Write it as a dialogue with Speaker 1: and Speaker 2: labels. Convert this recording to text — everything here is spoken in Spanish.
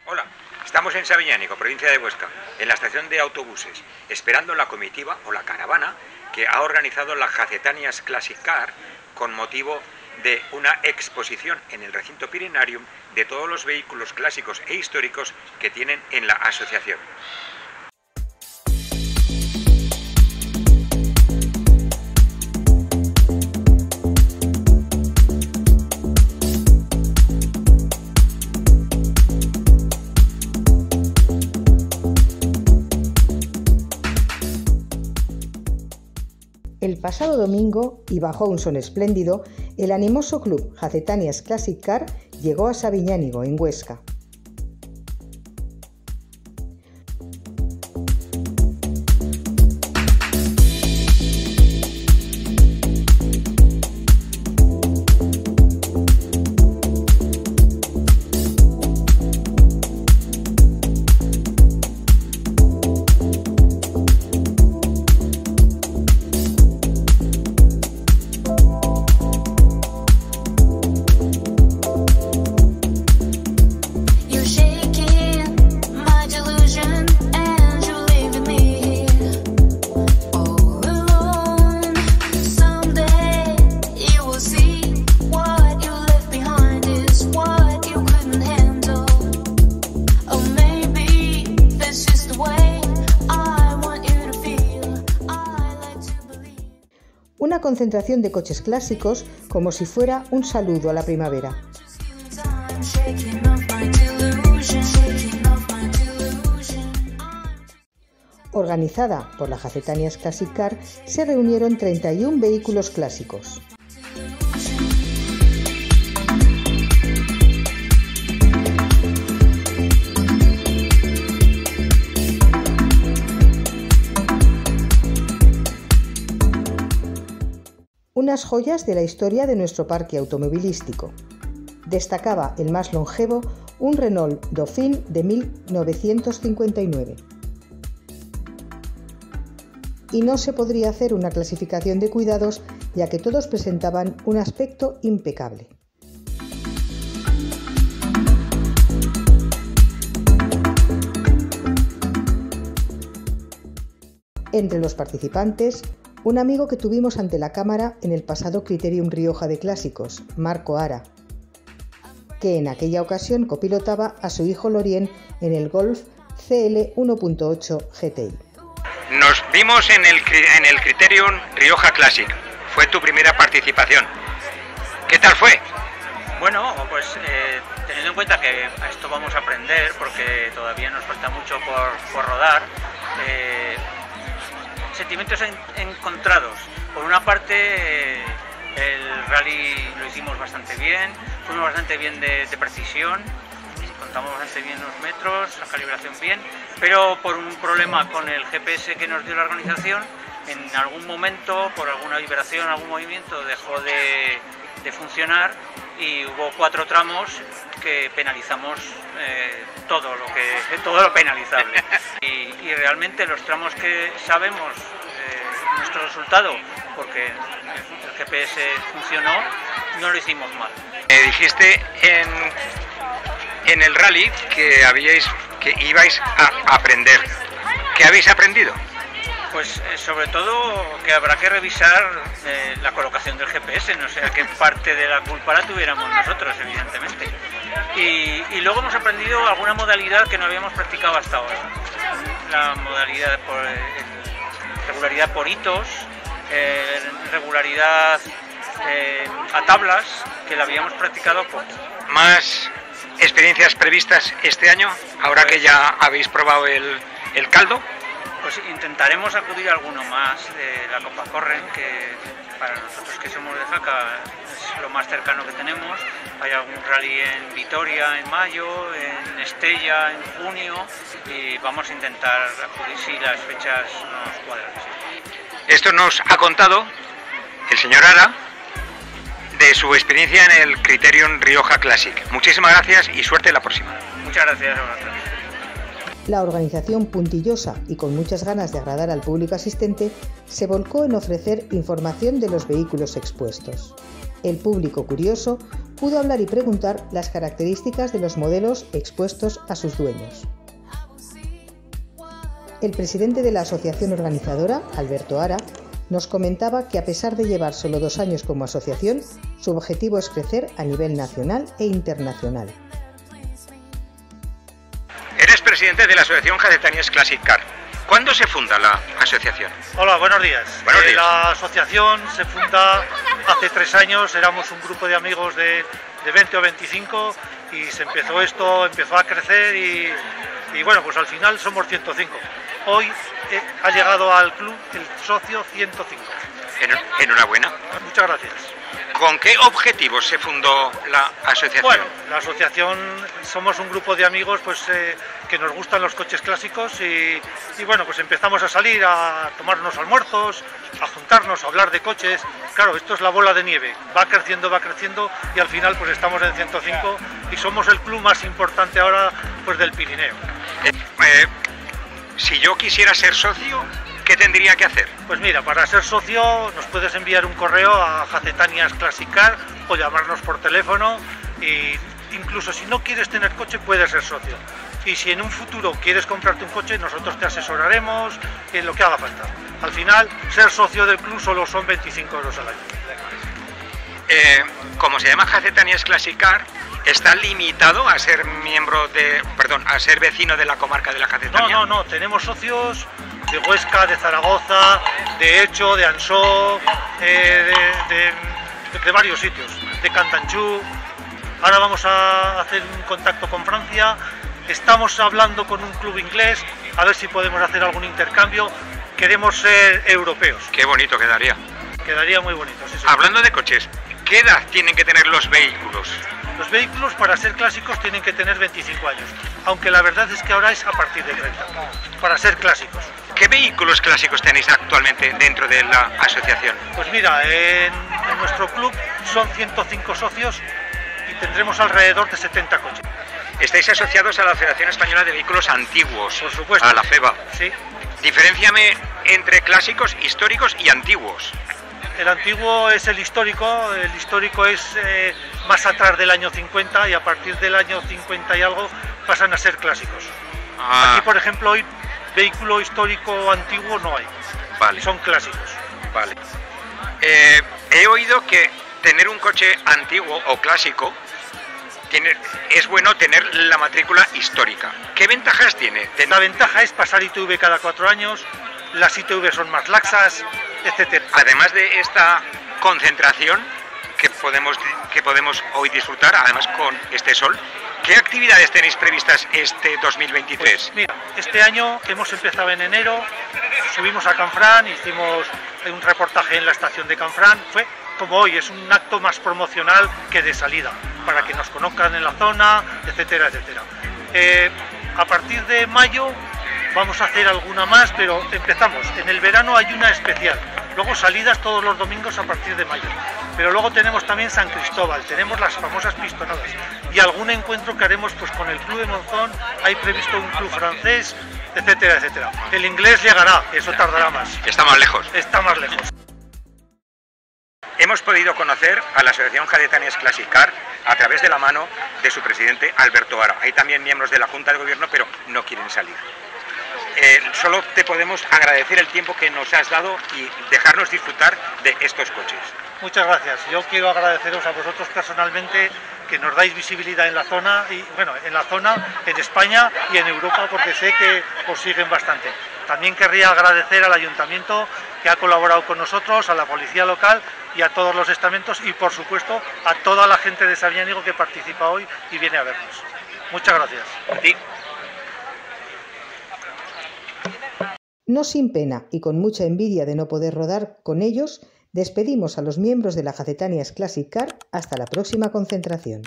Speaker 1: Hola, estamos en Sabiñánigo, provincia de Huesca, en la estación de autobuses, esperando la comitiva o la caravana que ha organizado la Jacetanias Classic Car con motivo de una exposición en el recinto Pirinarium de todos los vehículos clásicos e históricos que tienen en la asociación.
Speaker 2: El pasado domingo, y bajo un sol espléndido, el animoso club Jacetanias Classic Car llegó a Sabiñánigo, en Huesca. Una concentración de coches clásicos como si fuera un saludo a la primavera. Organizada por la Jacetanias Classic Car, se reunieron 31 vehículos clásicos. Unas joyas de la historia de nuestro parque automovilístico. Destacaba el más longevo, un Renault Dauphine de 1959. Y no se podría hacer una clasificación de cuidados, ya que todos presentaban un aspecto impecable. Entre los participantes, un amigo que tuvimos ante la cámara en el pasado Criterium Rioja de Clásicos, Marco Ara, que en aquella ocasión copilotaba a su hijo Lorien en el Golf CL 1.8 GTI.
Speaker 1: Nos vimos en el Criterium Rioja Classic. Fue tu primera participación. ¿Qué tal fue?
Speaker 3: Bueno, pues teniendo en cuenta que a esto vamos a aprender, porque todavía nos falta mucho por rodar, sentimientos encontrados. Por una parte, el rally lo hicimos bastante bien, fuimos bastante bien de precisión, contamos bastante bien los metros, la calibración bien, pero por un problema con el GPS que nos dio la organización, en algún momento, por alguna vibración, algún movimiento, dejó de funcionar y hubo 4 tramos que penalizamos todo lo penalizable. Y realmente los tramos que sabemos nuestro resultado, porque el GPS funcionó, no lo hicimos mal.
Speaker 1: Dijiste en el rally que ibais a aprender. ¿Qué habéis aprendido?
Speaker 3: Pues sobre todo que habrá que revisar la colocación del GPS, no sé a qué parte de la culpa la tuviéramos nosotros, evidentemente. Y luego hemos aprendido alguna modalidad que no habíamos practicado hasta ahora. La modalidad por regularidad por hitos, regularidad a tablas, que la habíamos practicado poco.
Speaker 1: ¿Más experiencias previstas este año, ahora que ya habéis probado el caldo?
Speaker 3: Pues intentaremos acudir a alguno más de la Copa Corren, que para nosotros que somos de Jaca es lo más cercano que tenemos. Hay algún rally en Vitoria en mayo, en Estella en junio, y vamos a intentar acudir si las fechas nos cuadran.
Speaker 1: Esto nos ha contado el señor Ara de su experiencia en el Criterium Rioja Classic. Muchísimas gracias y suerte en la próxima.
Speaker 3: Muchas gracias a vosotros.
Speaker 2: La organización puntillosa y con muchas ganas de agradar al público asistente se volcó en ofrecer información de los vehículos expuestos. El público curioso pudo hablar y preguntar las características de los modelos expuestos a sus dueños. El presidente de la asociación organizadora, Alberto Ara, nos comentaba que a pesar de llevar solo 2 años como asociación, su objetivo es crecer a nivel nacional e internacional.
Speaker 1: Eres presidente de la asociación Jacetanías Classic Car. ¿Cuándo se funda la asociación?
Speaker 4: Hola, buenos días.
Speaker 1: Buenos días.
Speaker 4: La asociación se funda hace 3 años, éramos un grupo de amigos de 20 o 25 y empezó a crecer y bueno, pues al final somos 105. Hoy ha llegado al club el socio 105.
Speaker 1: Enhorabuena.
Speaker 4: Muchas gracias.
Speaker 1: ¿Con qué objetivos se fundó la asociación?
Speaker 4: Bueno, la asociación somos un grupo de amigos que nos gustan los coches clásicos y bueno, pues empezamos a salir a tomarnos almuerzos, a juntarnos, a hablar de coches. Claro, esto es la bola de nieve, va creciendo y al final pues estamos en 105 y somos el club más importante ahora pues del Pirineo.
Speaker 1: Si yo quisiera ser socio, ¿qué tendría que hacer?
Speaker 4: Pues mira, para ser socio nos puedes enviar un correo a Jacetanías Classic Car o llamarnos por teléfono e incluso si no quieres tener coche puedes ser socio. Y si en un futuro quieres comprarte un coche, nosotros te asesoraremos en lo que haga falta. Al final, ser socio del club solo son 25 euros al año.
Speaker 1: Como se llama Jacetanías Classic Car, ¿está limitado a ser a ser vecino de la comarca de la Jacetania?
Speaker 4: No, tenemos socios de Huesca, de Zaragoza, de Echo, de Ansó, de varios sitios, de Cantanchú. Ahora vamos a hacer un contacto con Francia, estamos hablando con un club inglés, a ver si podemos hacer algún intercambio, queremos ser europeos.
Speaker 1: Qué bonito quedaría.
Speaker 4: Quedaría muy bonito, sí.
Speaker 1: Hablando de coches, ¿qué edad tienen que tener los vehículos?
Speaker 4: Los vehículos para ser clásicos tienen que tener 25 años, aunque la verdad es que ahora es a partir de 30, para ser clásicos.
Speaker 1: ¿Qué vehículos clásicos tenéis actualmente dentro de la asociación?
Speaker 4: Pues mira, en nuestro club son 105 socios y tendremos alrededor de 70 coches.
Speaker 1: Estáis asociados a la Federación Española de Vehículos Antiguos,
Speaker 4: por supuesto.
Speaker 1: A la FEVA.
Speaker 4: Sí.
Speaker 1: Diferénciame entre clásicos, históricos y antiguos.
Speaker 4: El antiguo es el histórico es más atrás del año 50 y a partir del año 50 y algo pasan a ser clásicos. Aquí, por ejemplo, hoy vehículo histórico antiguo no hay,
Speaker 1: vale.
Speaker 4: Son clásicos.
Speaker 1: Vale. He oído que tener un coche antiguo o clásico es bueno tener la matrícula histórica. ¿Qué ventajas tiene?
Speaker 4: La ventaja es pasar ITV cada 4 años, las ITV son más laxas, etcétera.
Speaker 1: Además de esta concentración que podemos hoy disfrutar, además con este sol, ¿qué actividades tenéis previstas este 2023?
Speaker 4: Pues mira, este año hemos empezado en enero, subimos a Canfrán, hicimos un reportaje en la estación de Canfrán, fue como hoy, es un acto más promocional que de salida, para que nos conozcan en la zona, etcétera, etcétera. A partir de mayo vamos a hacer alguna más, pero empezamos. En el verano hay una especial, luego salidas todos los domingos a partir de mayo. Pero luego tenemos también San Cristóbal, tenemos las famosas pistonadas y algún encuentro que haremos pues con el Club de Monzón, hay previsto un club francés, etcétera, etcétera. El inglés llegará, eso tardará más.
Speaker 1: Está más lejos.
Speaker 4: Está más lejos.
Speaker 1: Hemos podido conocer a la Asociación Jacetanías Classic Car a través de la mano de su presidente Alberto Ara. Hay también miembros de la Junta de Gobierno, pero no quieren salir. Solo te podemos agradecer el tiempo que nos has dado y dejarnos disfrutar de estos coches.
Speaker 4: Muchas gracias. Yo quiero agradeceros a vosotros personalmente que nos dais visibilidad en la zona, y bueno, en España y en Europa, porque sé que os siguen bastante. También querría agradecer al Ayuntamiento que ha colaborado con nosotros, a la Policía Local y a todos los estamentos y, por supuesto, a toda la gente de Sabiñánigo que participa hoy y viene a vernos. Muchas gracias.
Speaker 1: A ti.
Speaker 2: No sin pena y con mucha envidia de no poder rodar con ellos, despedimos a los miembros de la Jacetanías Classic Car hasta la próxima concentración.